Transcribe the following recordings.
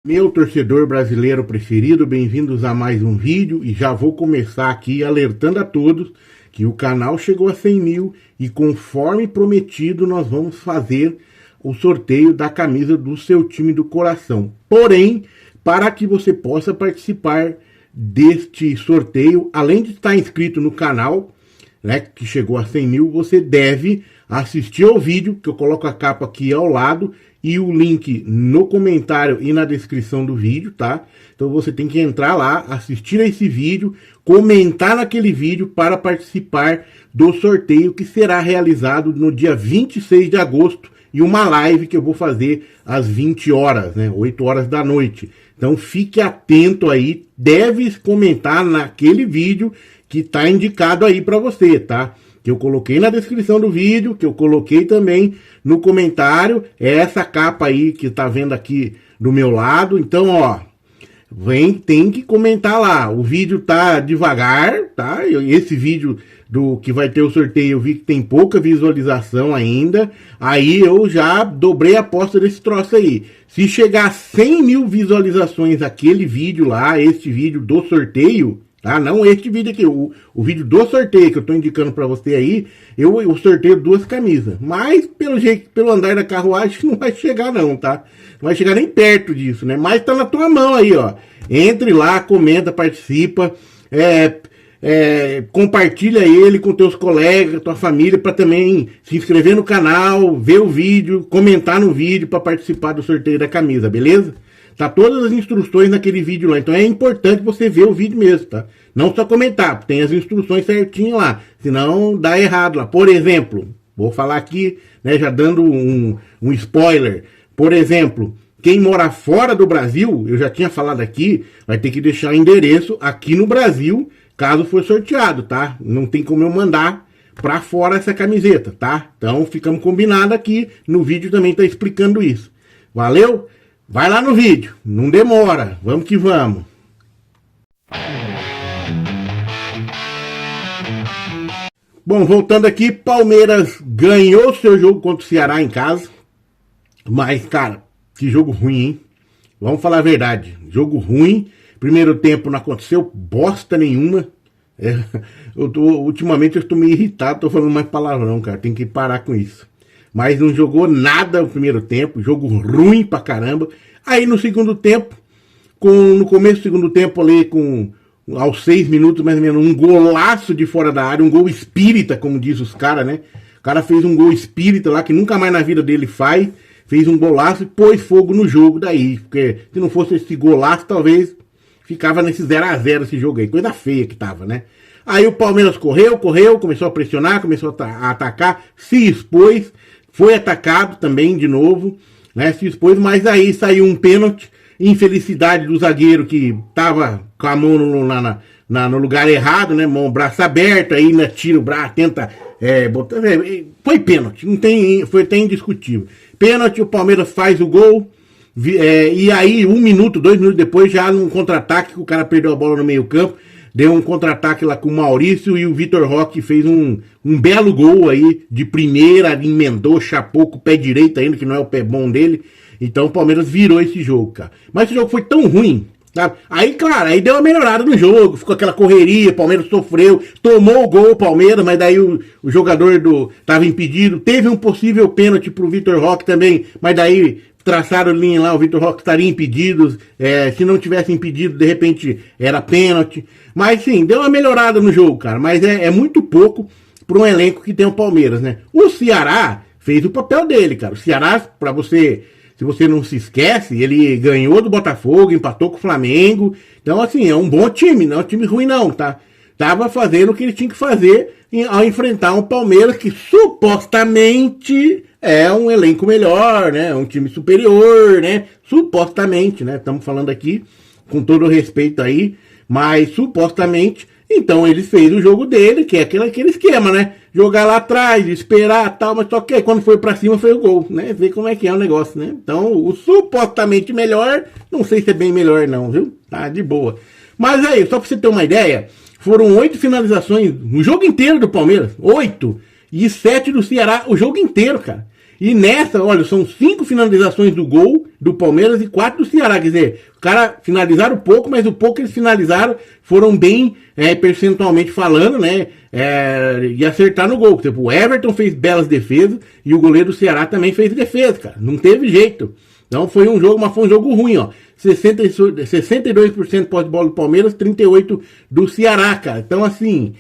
Meu torcedor brasileiro preferido, bem-vindos a mais um vídeo e já vou começar aqui alertando a todos que o canal chegou a 100 mil e conforme prometido nós vamos fazer o sorteio da camisa do seu time do coração. Porém, para que você possa participar deste sorteio, além de estar inscrito no canal, né, que chegou a 100 mil, você deve assistir ao vídeo, que eu coloco a capa aqui ao lado, e o link no comentário e na descrição do vídeo, tá? Então você tem que entrar lá, assistir a esse vídeo, comentar naquele vídeo para participar do sorteio que será realizado no dia 26 de agosto e uma live que eu vou fazer às 20 horas, né? 8 horas da noite. Então fique atento aí, deve comentar naquele vídeo que está indicado aí para você, tá? Que eu coloquei na descrição do vídeo, que eu coloquei também no comentário, é essa capa aí que tá vendo aqui do meu lado. Então, ó, tem que comentar lá. O vídeo tá devagar, tá? Esse vídeo do que vai ter o sorteio, eu vi que tem pouca visualização ainda. Aí eu já dobrei a aposta desse troço aí. Se chegar a 100 mil visualizações aquele vídeo lá, este vídeo do sorteio, tá? Não este vídeo aqui, o vídeo do sorteio que eu tô indicando para você aí, eu sorteio 2 camisas. Mas, pelo jeito, pelo andar da carruagem, não vai chegar não, tá? Não vai chegar nem perto disso, né? Mas tá na tua mão aí, ó. Entre lá, comenta, participa, compartilha ele com teus colegas, tua família, para também se inscrever no canal, ver o vídeo, comentar no vídeo para participar do sorteio da camisa, beleza? Tá todas as instruções naquele vídeo lá. Então é importante você ver o vídeo mesmo, tá? Não só comentar, tem as instruções certinho lá. Senão dá errado lá. Por exemplo, vou falar aqui, né, já dando um spoiler. Por exemplo, quem mora fora do Brasil, eu já tinha falado aqui, vai ter que deixar endereço aqui no Brasil, caso for sorteado, tá? Não tem como eu mandar pra fora essa camiseta, tá? Então ficamos combinados aqui. No vídeo também tá explicando isso. Valeu? Vai lá no vídeo, não demora, vamos que vamos. Bom, voltando aqui, Palmeiras ganhou seu jogo contra o Ceará em casa, mas, cara, que jogo ruim, hein? Vamos falar a verdade, jogo ruim, primeiro tempo não aconteceu bosta nenhuma, ultimamente eu estou meio irritado, tô falando mais palavrão, cara, tem que parar com isso. Mas não jogou nada no primeiro tempo, jogo ruim pra caramba. Aí no segundo tempo, no começo do segundo tempo ali, aos 6 minutos mais ou menos, um golaço de fora da área, um gol espírita, como diz os caras, né? O cara fez um gol espírita lá, que nunca mais na vida dele fez um golaço e pôs fogo no jogo daí. Porque se não fosse esse golaço, talvez ficava nesse 0-0 esse jogo aí, coisa feia que tava, né? Aí o Palmeiras correu, começou a pressionar, começou a atacar, se expôs, foi atacado também de novo, né? Se expôs, mas aí saiu um pênalti, infelicidade do zagueiro que tava com a mão no lugar errado, né? Braço aberto, aí né, tira o braço, tenta botar. Foi pênalti, não tem, foi até indiscutível. Pênalti, o Palmeiras faz o gol, e aí 1 minuto, 2 minutos depois, já num contra-ataque, que o cara perdeu a bola no meio-campo. Deu um contra-ataque lá com o Maurício e o Vitor Roque fez um belo gol aí de primeira, emendou, chapou com o pé direito ainda, que não é o pé bom dele. Então o Palmeiras virou esse jogo, cara. Mas esse jogo foi tão ruim, sabe? Aí, claro, aí deu uma melhorada no jogo, ficou aquela correria, o Palmeiras sofreu, tomou o gol o Palmeiras, mas daí o jogador tava impedido. Teve um possível pênalti pro Vitor Roque também, mas daí traçaram linha lá, o Vitor Roque estaria impedido, se não tivesse impedido, de repente era pênalti. Mas sim, deu uma melhorada no jogo, cara, mas é muito pouco para um elenco que tem o Palmeiras, né? O Ceará fez o papel dele, cara. O Ceará, para você, se você não se esquece, ele ganhou do Botafogo, empatou com o Flamengo. Então, assim, é um bom time, não é um time ruim não, tá? Tava fazendo o que ele tinha que fazer ao enfrentar um Palmeiras que supostamente é um elenco melhor, né? Um time superior, né? Supostamente, né? Estamos falando aqui com todo o respeito aí, mas supostamente. Então ele fez o jogo dele, que é aquele esquema, né? Jogar lá atrás, esperar tal, mas só que aí, quando foi pra cima foi o gol, né? Ver como é que é o negócio, né? Então o supostamente melhor, não sei se é bem melhor não, viu? Tá de boa. Mas aí, só pra você ter uma ideia, foram 8 finalizações no jogo inteiro do Palmeiras, 8, e 7 do Ceará, o jogo inteiro, cara. E nessa, olha, são 5 finalizações do gol do Palmeiras e 4 do Ceará. Quer dizer, os caras finalizaram pouco, mas o pouco que eles finalizaram foram bem percentualmente falando, né? E acertar no gol. Tipo, o Everton fez belas defesas e o goleiro do Ceará também fez defesa, cara. Não teve jeito. Então foi um jogo, mas foi um jogo ruim, ó. 62% pós-bola do Palmeiras, 38% do Ceará, cara. Então, assim,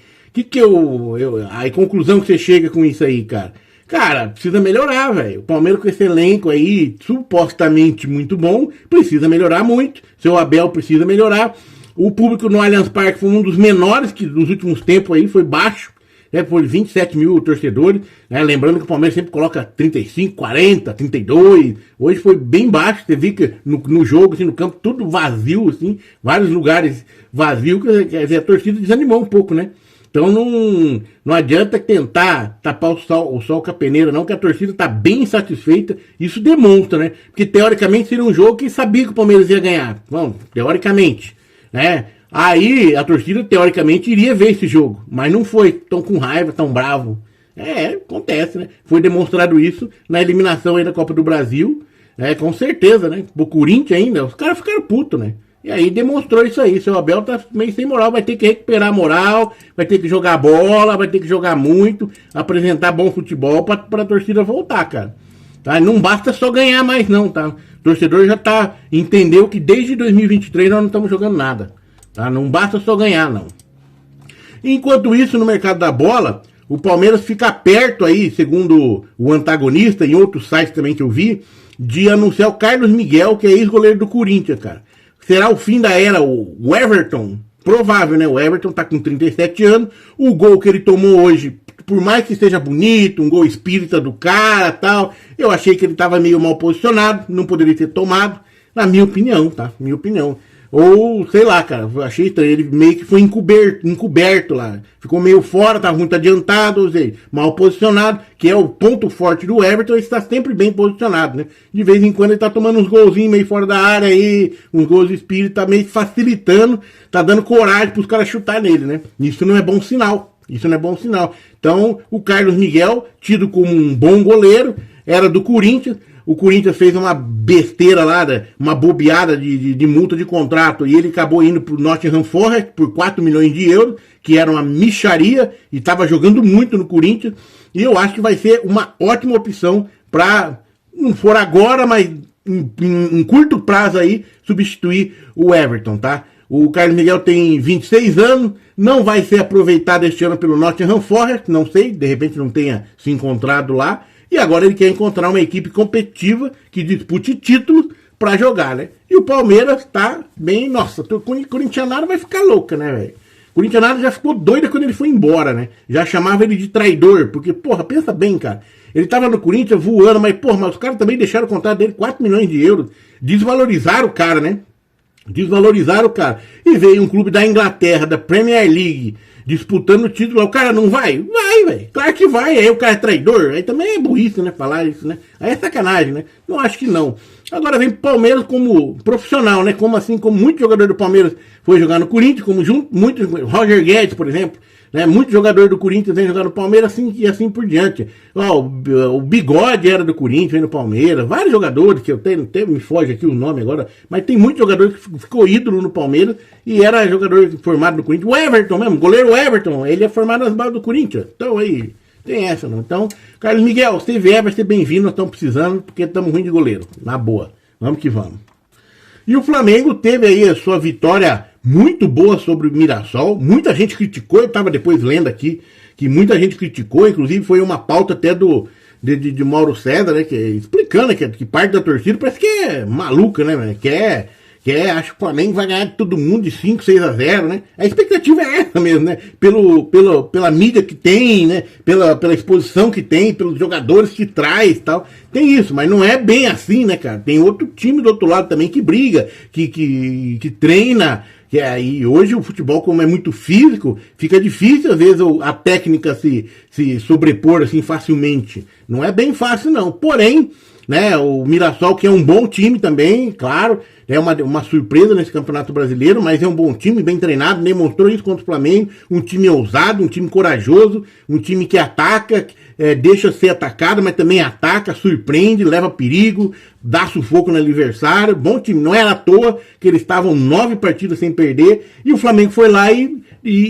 a conclusão que você chega com isso aí, cara? Cara, precisa melhorar, velho. O Palmeiras com esse elenco aí, supostamente muito bom, precisa melhorar muito. Seu Abel precisa melhorar. O público no Allianz Parque foi um dos menores que nos últimos tempos aí, foi baixo. Foi 27 mil torcedores, né? Lembrando que o Palmeiras sempre coloca 35, 40, 32. Hoje foi bem baixo. Você viu que no jogo, assim, no campo, tudo vazio, assim, vários lugares vazios. Quer dizer, a torcida desanimou um pouco, né? Então não adianta tentar tapar o sol com a peneira, não, que a torcida está bem insatisfeita. Isso demonstra, né? Porque teoricamente seria um jogo que sabia que o Palmeiras ia ganhar. Bom, teoricamente, né? Aí a torcida teoricamente iria ver esse jogo, mas não foi. Tão com raiva, tão bravo. Acontece, né? Foi demonstrado isso na eliminação aí da Copa do Brasil, com certeza, né? O Corinthians ainda, os caras ficaram putos, né? E aí demonstrou isso aí. Seu Abel tá meio sem moral, vai ter que recuperar a moral, vai ter que jogar bola, vai ter que jogar muito, apresentar bom futebol pra torcida voltar, cara. Tá? Não basta só ganhar mais não, tá? O torcedor já entendeu que desde 2023 nós não estamos jogando nada. Tá? Não basta só ganhar, não. Enquanto isso, no mercado da bola, o Palmeiras fica perto aí, segundo o antagonista e outros sites também que eu vi, de anunciar o Carlos Miguel, que é ex-goleiro do Corinthians, cara. Será o fim da era o Everton? Provável, né? O Everton tá com 37 anos. O gol que ele tomou hoje, por mais que esteja bonito, um gol espírita do cara e tal, eu achei que ele tava meio mal posicionado, não poderia ter tomado, na minha opinião, tá? Minha opinião. Ou, sei lá, cara, eu achei estranho, ele meio que foi encoberto lá, ficou meio fora, tava muito adiantado, ou seja, mal posicionado, que é o ponto forte do Everton, ele está sempre bem posicionado, né? De vez em quando ele tá tomando uns golzinhos meio fora da área aí, uns gols de espírito, tá meio facilitando, tá dando coragem pros caras chutar nele, né? Isso não é bom sinal, isso não é bom sinal. Então, o Carlos Miguel, tido como um bom goleiro, era do Corinthians. O Corinthians fez uma besteira lá, uma bobeada de multa de contrato, e ele acabou indo pro Nottingham Forest por 4 milhões de euros, que era uma mixaria, e estava jogando muito no Corinthians, e eu acho que vai ser uma ótima opção para, não for agora, mas em curto prazo aí, substituir o Everton, tá? O Carlos Miguel tem 26 anos, não vai ser aproveitado este ano pelo Nottingham Forest, não sei, de repente não tenha se encontrado lá, e agora ele quer encontrar uma equipe competitiva que dispute títulos para jogar, né? E o Palmeiras tá bem... Nossa, o corintianado vai ficar louca, né, velho? O corintianado já ficou doido quando ele foi embora, né? Já chamava ele de traidor, porque, porra, pensa bem, cara. Ele tava no Corinthians voando, mas, porra, mas os caras também deixaram o contrato dele 4 milhões de euros. Desvalorizaram o cara, né? Desvalorizaram o cara. E veio um clube da Inglaterra, da Premier League, disputando o título. O cara não vai? Vai, velho. Claro que vai. Aí o cara é traidor. Aí também é burrice, né? Falar isso, né? Aí é sacanagem, né? Não acho que não. Agora vem pro Palmeiras como profissional, né? Como assim, como muito jogador do Palmeiras foi jogar no Corinthians, como muitos, Roger Guedes, por exemplo, né? Muitos jogadores do Corinthians vêm jogar no Palmeiras assim, e assim por diante. Ó, o Bigode era do Corinthians, vem no Palmeiras. Vários jogadores que eu tenho, me foge aqui o nome agora, mas tem muitos jogadores que ficou ídolo no Palmeiras e era jogador formado no Corinthians. O Everton mesmo, goleiro Everton, ele é formado nas bases do Corinthians. Então aí, tem essa, não. Então, Carlos Miguel, se vier, vai ser bem-vindo, nós estamos precisando, porque estamos ruim de goleiro. Na boa. Vamos que vamos. E o Flamengo teve aí a sua vitória muito boa sobre o Mirassol. Muita gente criticou, eu estava depois lendo aqui, que muita gente criticou, inclusive foi uma pauta até de Mauro César, né, explicando que parte da torcida parece que é maluca, né, acho que o Flamengo vai ganhar de todo mundo de 5, 6-0, né? A expectativa é essa mesmo, né? Pela mídia que tem, né? Pela exposição que tem, pelos jogadores que traz e tal. Tem isso, mas não é bem assim, né, cara? Tem outro time do outro lado também que briga, que treina. E hoje o futebol, como é muito físico, fica difícil às vezes a técnica se sobrepor assim facilmente. Não é bem fácil, não. Porém, né, o Mirassol, que é um bom time também, claro, é uma surpresa nesse Campeonato Brasileiro, mas é um bom time, bem treinado, demonstrou isso contra o Flamengo, um time ousado, um time corajoso, um time que ataca, deixa ser atacado, mas também ataca, surpreende, leva perigo, dá sufoco no adversário, bom time, não era à toa que eles estavam 9 partidas sem perder, e o Flamengo foi lá e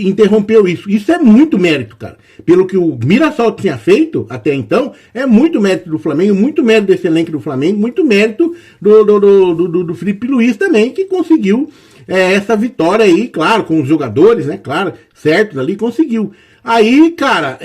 interrompeu isso. Isso é muito mérito, cara. Pelo que o Mirassol tinha feito até então, é muito mérito do Flamengo, muito mérito desse elenco do Flamengo, muito mérito do Felipe Luiz também, que conseguiu essa vitória aí, claro, com os jogadores, né, claro, certos ali, conseguiu. Aí, cara,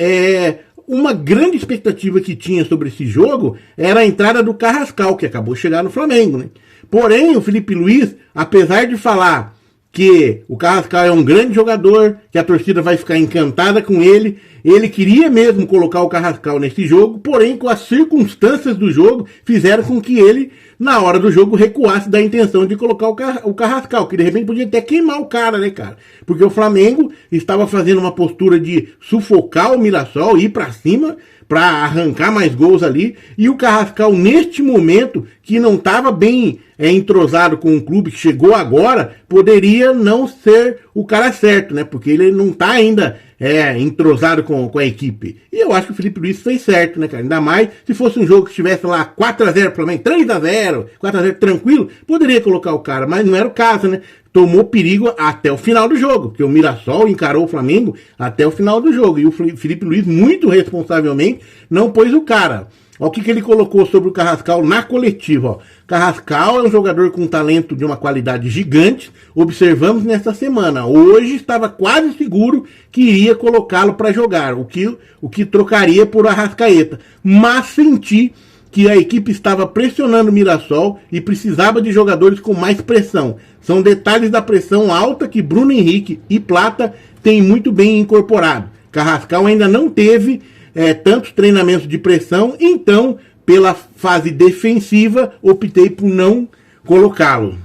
uma grande expectativa que tinha sobre esse jogo era a entrada do Carrascal, que acabou de chegar no Flamengo, né? Porém, o Felipe Luiz, apesar de falar que o Carrascal é um grande jogador, que a torcida vai ficar encantada com ele, ele queria mesmo colocar o Carrascal nesse jogo, porém com as circunstâncias do jogo fizeram com que ele, na hora do jogo, recuasse da intenção de colocar o Carrascal, que de repente podia até queimar o cara, né, cara? Porque o Flamengo estava fazendo uma postura de sufocar o Mirassol, ir pra cima, para arrancar mais gols ali, e o Carrascal neste momento, que não estava bem entrosado com o clube, que chegou agora, poderia não ser o cara certo, né? Porque ele não está ainda entrosado com a equipe. E eu acho que o Felipe Luiz fez certo, né, cara? Ainda mais se fosse um jogo que estivesse lá 4x0 pro Flamengo, 3x0, 4x0 tranquilo, poderia colocar o cara, mas não era o caso, né? Tomou perigo até o final do jogo, porque o Mirassol encarou o Flamengo até o final do jogo, e o Felipe Luiz, muito responsavelmente, não pôs o cara. Olha o que ele colocou sobre o Carrascal na coletiva. Ó. Carrascal é um jogador com talento de uma qualidade gigante, observamos nesta semana. Hoje estava quase seguro que iria colocá-lo para jogar, o que trocaria por Arrascaeta, mas senti que a equipe estava pressionando o Mirassol e precisava de jogadores com mais pressão. São detalhes da pressão alta que Bruno Henrique e Plata têm muito bem incorporado. Carrascal ainda não teve tantos treinamentos de pressão, então, pela fase defensiva, optei por não colocá-lo.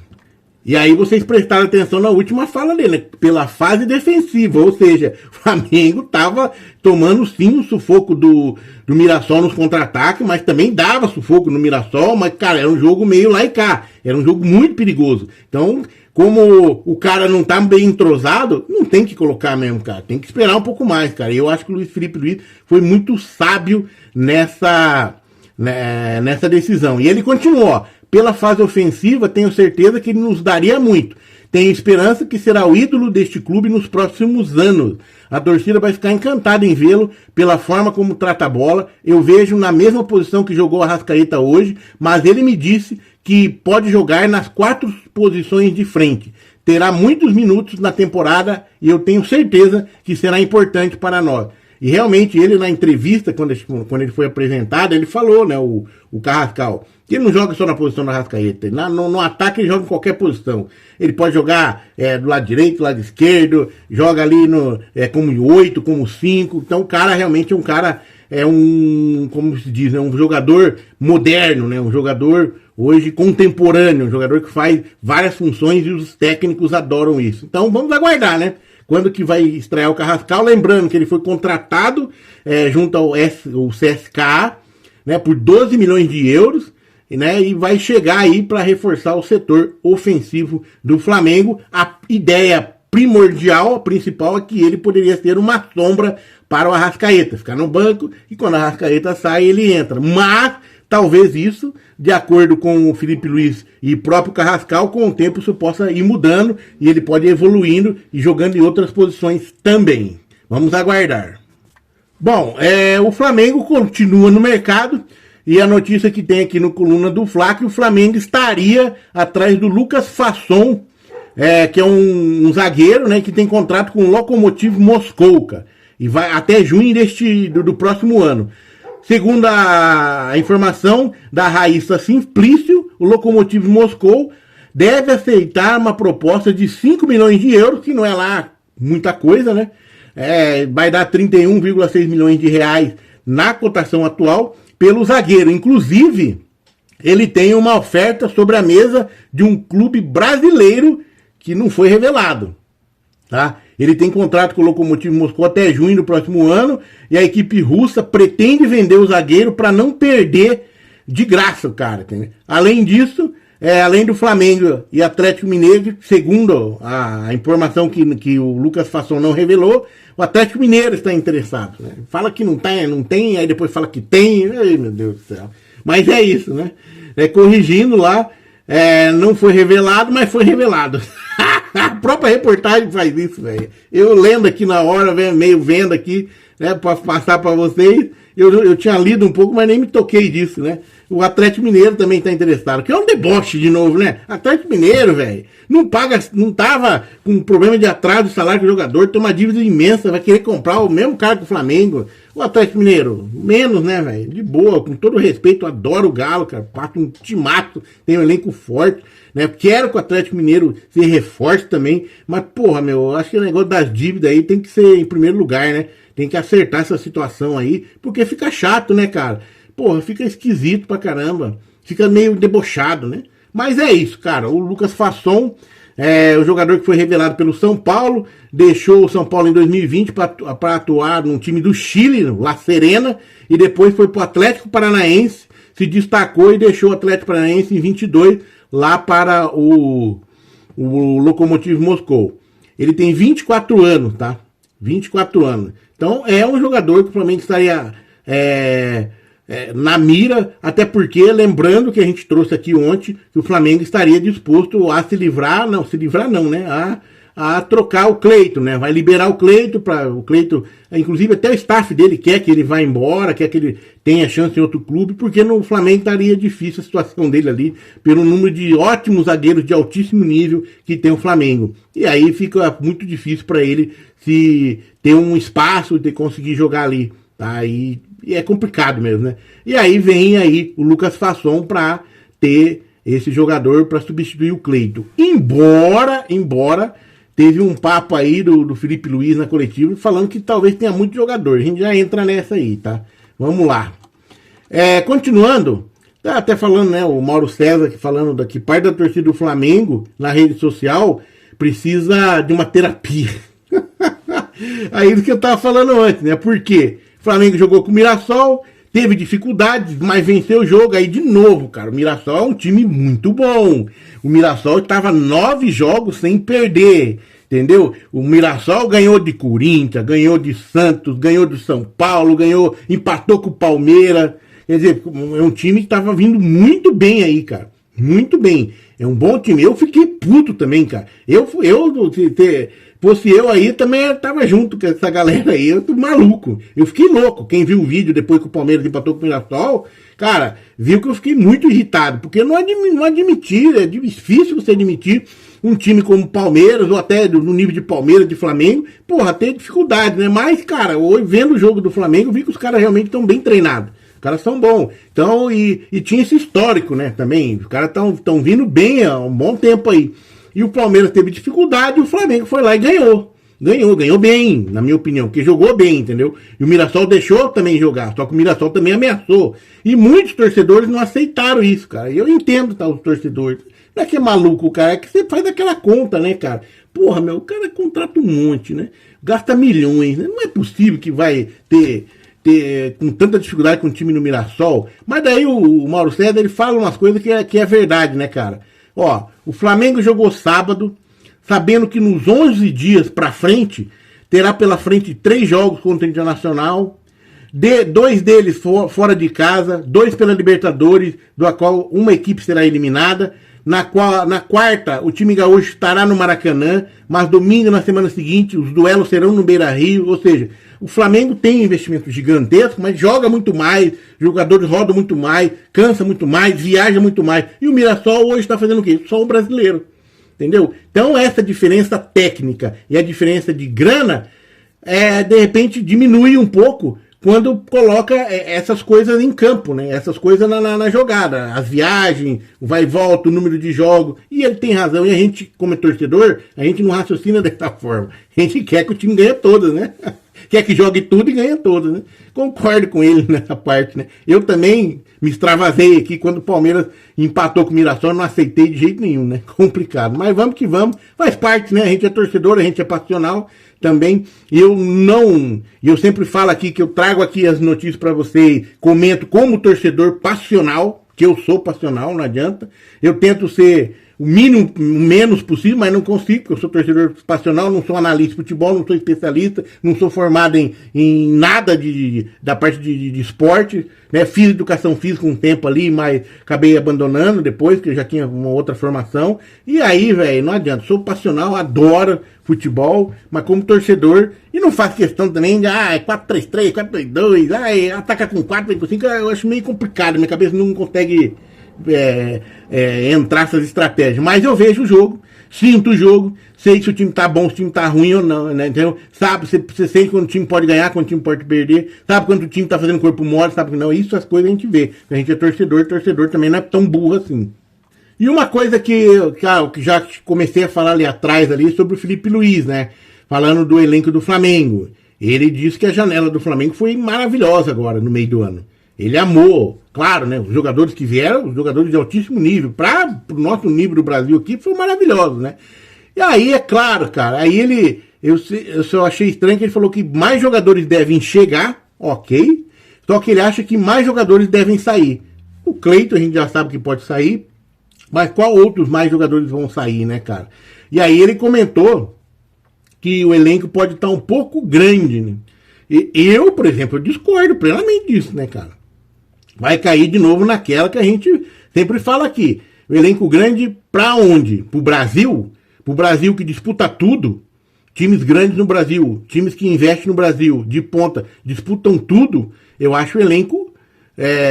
E aí vocês prestaram atenção na última fala dele, né? Pela fase defensiva, ou seja, o Flamengo estava tomando sim o sufoco do Mirassol nos contra-ataques, mas também dava sufoco no Mirassol, mas, cara, era um jogo meio lá e cá, era um jogo muito perigoso. Então, como o cara não tá bem entrosado, não tem que colocar mesmo, cara, tem que esperar um pouco mais, cara. E eu acho que o Felipe Luiz foi muito sábio nessa decisão. E ele continuou, ó. Pela fase ofensiva, tenho certeza que ele nos daria muito. Tenho esperança que será o ídolo deste clube nos próximos anos. A torcida vai ficar encantada em vê-lo pela forma como trata a bola. Eu vejo na mesma posição que jogou a Arrascaeta hoje, mas ele me disse que pode jogar nas 4 posições de frente. Terá muitos minutos na temporada e eu tenho certeza que será importante para nós. E realmente ele na entrevista, quando ele foi apresentado, ele falou, né, o Carrascal, que ele não joga só na posição da Arrascaeta. No ataque ele joga em qualquer posição. Ele pode jogar do lado direito, do lado esquerdo, joga ali como 8, como 5. Então o cara realmente é um cara, como se diz, um jogador moderno, né, um jogador hoje contemporâneo, um jogador que faz várias funções e os técnicos adoram isso. Então vamos aguardar, né? Quando que vai estrear o Carrascal, lembrando que ele foi contratado junto ao CSKA, né, por 12 milhões de euros, né, e vai chegar aí para reforçar o setor ofensivo do Flamengo. A ideia primordial, a principal, é que ele poderia ser uma sombra para o Arrascaeta, ficar no banco e quando o Arrascaeta sai ele entra. Mas talvez isso, de acordo com o Felipe Luiz e o próprio Carrascal, com o tempo isso possa ir mudando e ele pode ir evoluindo e jogando em outras posições também. Vamos aguardar. Bom, o Flamengo continua no mercado e a notícia que tem aqui no Coluna do Fla que o Flamengo estaria atrás do Lucas Fasson, que é um zagueiro, né, que tem contrato com o Lokomotiv Moscou, cara, e vai até junho do próximo ano. Segundo a informação da Raíssa Simplício, o Lokomotiv Moscou deve aceitar uma proposta de 5 milhões de euros, que não é lá muita coisa, né? Vai dar 31,6 milhões de reais na cotação atual pelo zagueiro. Inclusive, ele tem uma oferta sobre a mesa de um clube brasileiro que não foi revelado, tá? Ele tem contrato com o Lokomotiv Moscou até junho do próximo ano e a equipe russa pretende vender o zagueiro para não perder de graça o cara. Entendeu? Além disso, além do Flamengo e Atlético Mineiro, segundo a informação que o Lucas Fasson não revelou, o Atlético Mineiro está interessado, né? Fala que não tem, aí depois fala que tem, ai meu Deus do céu. Mas é isso, né? Corrigindo lá, não foi revelado, mas foi revelado. A própria reportagem faz isso, velho. Eu lendo aqui na hora, meio vendo aqui, né, para passar para vocês, eu tinha lido um pouco, mas nem me toquei disso, né? O Atlético Mineiro também está interessado, que é um deboche de novo, né? Atlético Mineiro, velho, não tava com problema de atraso de salário do jogador, tem uma dívida imensa, vai querer comprar o mesmo cara que o Flamengo. O Atlético Mineiro, menos, né, velho? De boa, com todo respeito, eu adoro o Galo, cara, passa um timaço, tem um elenco forte, né? Quero que o Atlético Mineiro se reforce também, mas, porra, eu acho que o negócio das dívidas aí tem que ser em primeiro lugar, né? Tem que acertar essa situação aí, porque fica chato, né, cara? Porra, fica esquisito pra caramba. Fica meio debochado, né? Mas é isso, cara. O Lucas Fasson, o jogador que foi revelado pelo São Paulo, deixou o São Paulo em 2020 para atuar num time do Chile, La Serena, e depois foi pro Atlético Paranaense, se destacou e deixou o Atlético Paranaense em 22 lá para o Lokomotiv Moscou. Ele tem 24 anos, tá? 24 anos. Então é um jogador que o Flamengo estaria na mira, até porque, lembrando que a gente trouxe aqui ontem, que o Flamengo estaria disposto a se livrar não, né? A trocar o Cleiton, né? Vai liberar o Cleiton, inclusive até o staff dele quer que ele vá embora, quer que ele tenha chance em outro clube, porque no Flamengo estaria difícil a situação dele ali, pelo número de ótimos zagueiros de altíssimo nível que tem o Flamengo. E aí fica muito difícil para ele se ter um espaço, de conseguir jogar ali, tá? E é complicado mesmo, né? E aí vem aí o Lucas Fasson para ter esse jogador para substituir o Cleiton. Embora teve um papo aí do Felipe Luiz na coletiva falando que talvez tenha muito jogador. A gente já entra nessa aí, tá? Vamos lá. Continuando, tá até falando, né? O Mauro César falando que parte da torcida do Flamengo na rede social precisa de uma terapia. Aí do que eu tava falando antes, né? Por quê? O Flamengo jogou com o Mirassol, teve dificuldades, mas venceu o jogo. Aí de novo, cara, o Mirassol é um time muito bom. O Mirassol estava 9 jogos sem perder, entendeu? O Mirassol ganhou de Corinthians, ganhou de Santos, ganhou de São Paulo, empatou com o Palmeiras. Quer dizer, é um time que estava vindo muito bem aí, cara. Muito bem. É um bom time. Eu fiquei puto também, cara. Fosse eu aí, também tava junto com essa galera aí, eu tô maluco. Eu fiquei louco. Quem viu o vídeo depois que o Palmeiras empatou com o Mirassol, cara, viu que eu fiquei muito irritado, porque não admitir, é difícil você admitir um time como o Palmeiras, ou até no nível de Palmeiras, de Flamengo, porra, tem dificuldade, né? Mas, cara, hoje, vendo o jogo do Flamengo, eu vi que os caras realmente estão bem treinados. Os caras são bons. Então, e tinha esse histórico, né, também. Os caras estão vindo bem há um bom tempo aí. E o Palmeiras teve dificuldade e o Flamengo foi lá e ganhou. Ganhou bem, na minha opinião, porque jogou bem, entendeu? E o Mirassol deixou também jogar, só que o Mirassol também ameaçou. E muitos torcedores não aceitaram isso, cara. E eu entendo, tá, os torcedores. Não é que é maluco, cara, é que você faz aquela conta, né, cara? Porra, o cara contrata um monte, né? Gasta milhões, né? Não é possível que vai ter com tanta dificuldade com o time no Mirassol. Mas daí o Mauro César, ele fala umas coisas que é verdade, né, cara? Ó, o Flamengo jogou sábado, sabendo que nos 11 dias pra frente, terá pela frente 3 jogos contra o Internacional, 2 deles fora de casa, 2 pela Libertadores, do qual uma equipe será eliminada. Na quarta, o time gaúcho estará no Maracanã, mas domingo, na semana seguinte, os duelos serão no Beira-Rio, ou seja, o Flamengo tem investimento gigantesco, mas joga muito mais, jogadores rodam muito mais, cansa muito mais, viaja muito mais. E o Mirassol hoje está fazendo o quê? Só o brasileiro, entendeu? Então essa diferença técnica e a diferença de grana, de repente diminui um pouco quando coloca essas coisas em campo, né? Essas coisas na jogada, as viagens, o vai e volta, o número de jogos, e ele tem razão, e a gente, como torcedor, a gente não raciocina dessa forma, a gente quer que o time ganhe todas, né? Quer que jogue tudo e ganhe todas, né? Concordo com ele nessa parte, né? Eu também me extravasei aqui quando o Palmeiras empatou com o Mirassol, não aceitei de jeito nenhum, né? Complicado, mas vamos que vamos, faz parte, né? A gente é torcedor, a gente é passional também. Eu sempre falo aqui que eu trago aqui as notícias para vocês, comento como torcedor passional, que eu sou passional, não adianta. Eu tento ser o mínimo, o menos possível, mas não consigo, porque eu sou torcedor passional, não sou analista de futebol, não sou especialista, não sou formado em nada da parte de esporte, né? Fiz educação física um tempo ali, mas acabei abandonando depois, que eu já tinha uma outra formação. E aí, velho, não adianta. Sou passional, adoro futebol, mas como torcedor, e não faço questão também de, é 4-3-3, 4-3-2, ataca com 4, com 5, eu acho meio complicado, minha cabeça não consegue entrar essas estratégias. Mas eu vejo o jogo, sinto o jogo, sei se o time tá bom, se o time tá ruim ou não, né? Entendeu? Sabe, você sente quando o time pode ganhar, quando o time pode perder, sabe quando o time tá fazendo corpo mole, sabe que não, isso as coisas a gente vê. A gente é torcedor também não é tão burro assim. E uma coisa que já comecei a falar ali atrás ali sobre o Felipe Luiz, né? Falando do elenco do Flamengo. Ele disse que a janela do Flamengo foi maravilhosa agora, no meio do ano. Ele amou, claro, né? Os jogadores que vieram, os jogadores de altíssimo nível, para o nosso nível do Brasil aqui, foram maravilhosos, né? E aí, é claro, cara, aí eu só achei estranho que ele falou que mais jogadores devem chegar, ok, só que ele acha que mais jogadores devem sair. O Cleiton a gente já sabe que pode sair, mas qual outros mais jogadores vão sair, né, cara? E aí ele comentou que o elenco pode estar um pouco grande, né? E eu, por exemplo, eu discordo plenamente disso, né, cara? Vai cair de novo naquela que a gente sempre fala aqui. O elenco grande pra onde? Pro Brasil? Pro Brasil que disputa tudo? Times grandes no Brasil, times que investem no Brasil, de ponta, disputam tudo? Eu acho o elenco,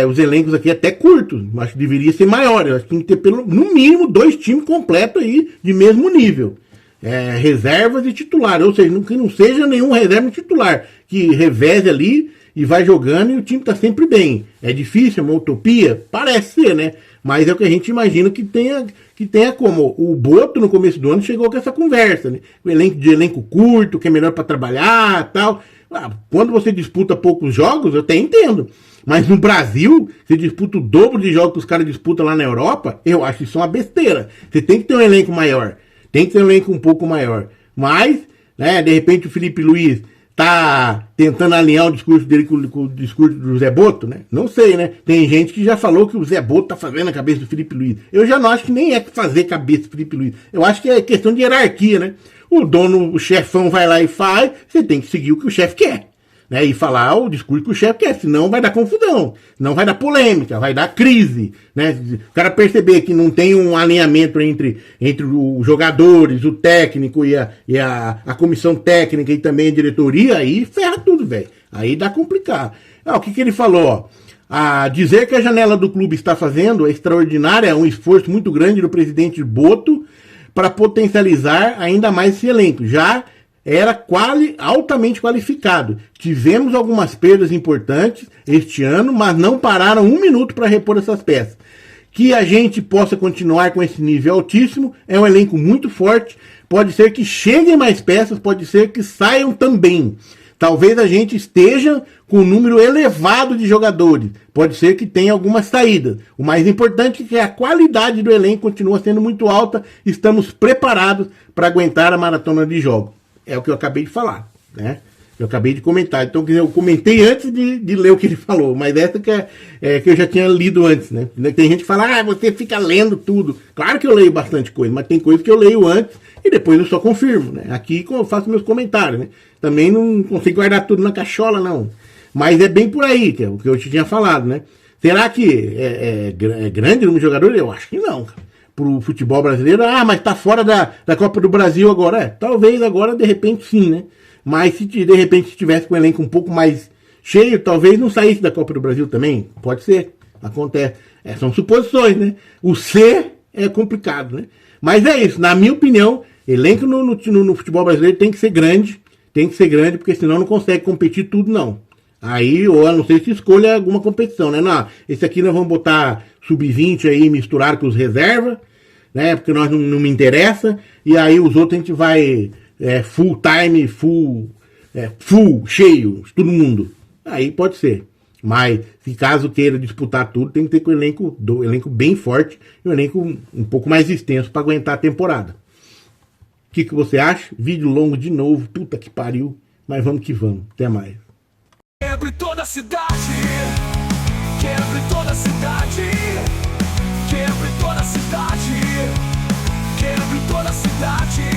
os elencos aqui até curtos. Acho que deveria ser maior. Eu acho que tem que ter no mínimo 2 times completos aí de mesmo nível. Reservas e titular, ou seja, que não seja nenhum reserva e titular, que reveze ali e vai jogando e o time tá sempre bem. É difícil, é uma utopia? Parece ser, né? Mas é o que a gente imagina que tenha como. O Boto, no começo do ano, chegou com essa conversa, né? O elenco curto, que é melhor para trabalhar e tal. Quando você disputa poucos jogos, eu até entendo. Mas no Brasil, você disputa o dobro de jogos que os caras disputam lá na Europa, eu acho isso uma besteira. Você tem que ter um elenco maior. Tem que ter um elenco um pouco maior. Mas, né, de repente o Felipe Luiz tá tentando alinhar o discurso dele com o discurso do Zé Boto, né? Não sei, né? Tem gente que já falou que o Zé Boto tá fazendo a cabeça do Felipe Luiz. Eu já não acho que nem é fazer cabeça do Felipe Luiz. Eu acho que é questão de hierarquia, né? O dono, o chefão vai lá e faz, você tem que seguir o que o chefe quer. Né, e falar o discurso que o chefe quer, senão vai dar confusão, não vai dar polêmica, vai dar crise, né? O cara perceber que não tem um alinhamento entre os jogadores, o técnico e a comissão técnica e também a diretoria, aí ferra tudo, velho. Aí dá complicar. O que ele falou? Dizer que a janela do clube está fazendo é extraordinária, é um esforço muito grande do presidente Boto para potencializar ainda mais esse elenco. Já era altamente qualificado. Tivemos algumas perdas importantes este ano, mas não pararam um minuto para repor essas peças. Que a gente possa continuar com esse nível altíssimo, é um elenco muito forte, pode ser que cheguem mais peças, pode ser que saiam também. Talvez a gente esteja com um número elevado de jogadores, pode ser que tenha algumas saídas. O mais importante é que a qualidade do elenco continua sendo muito alta, estamos preparados para aguentar a maratona de jogos. É o que eu acabei de falar, né? Eu acabei de comentar. Então, eu comentei antes de ler o que ele falou, mas essa que eu já tinha lido antes, né? Tem gente que fala, você fica lendo tudo. Claro que eu leio bastante coisa, mas tem coisa que eu leio antes e depois eu só confirmo, né? Aqui eu faço meus comentários, né? Também não consigo guardar tudo na cachola, não. Mas é bem por aí, que é o que eu te tinha falado, né? Será que é grande o número de jogadores? Eu acho que não, cara. Pro futebol brasileiro, mas tá fora da Copa do Brasil agora. Talvez agora, de repente, sim, né? Mas se de repente estivesse com o elenco um pouco mais cheio, talvez não saísse da Copa do Brasil também. Pode ser, acontece. São suposições, né? O C é complicado, né? Mas é isso, na minha opinião, elenco no futebol brasileiro tem que ser grande, porque senão não consegue competir tudo, não. Aí, ou a não ser se escolha alguma competição, né? Não, esse aqui nós vamos botar sub-20 aí, misturar com os reservas, né? Porque nós não me interessa. E aí os outros a gente vai full time, full, cheio, todo mundo. Aí pode ser. Mas, se caso queira disputar tudo, tem que ter com o elenco bem forte e um elenco um pouco mais extenso para aguentar a temporada. O que você acha? Vídeo longo de novo, puta que pariu. Mas vamos que vamos. Até mais. Quebre toda a cidade, quebre toda a cidade. verdade.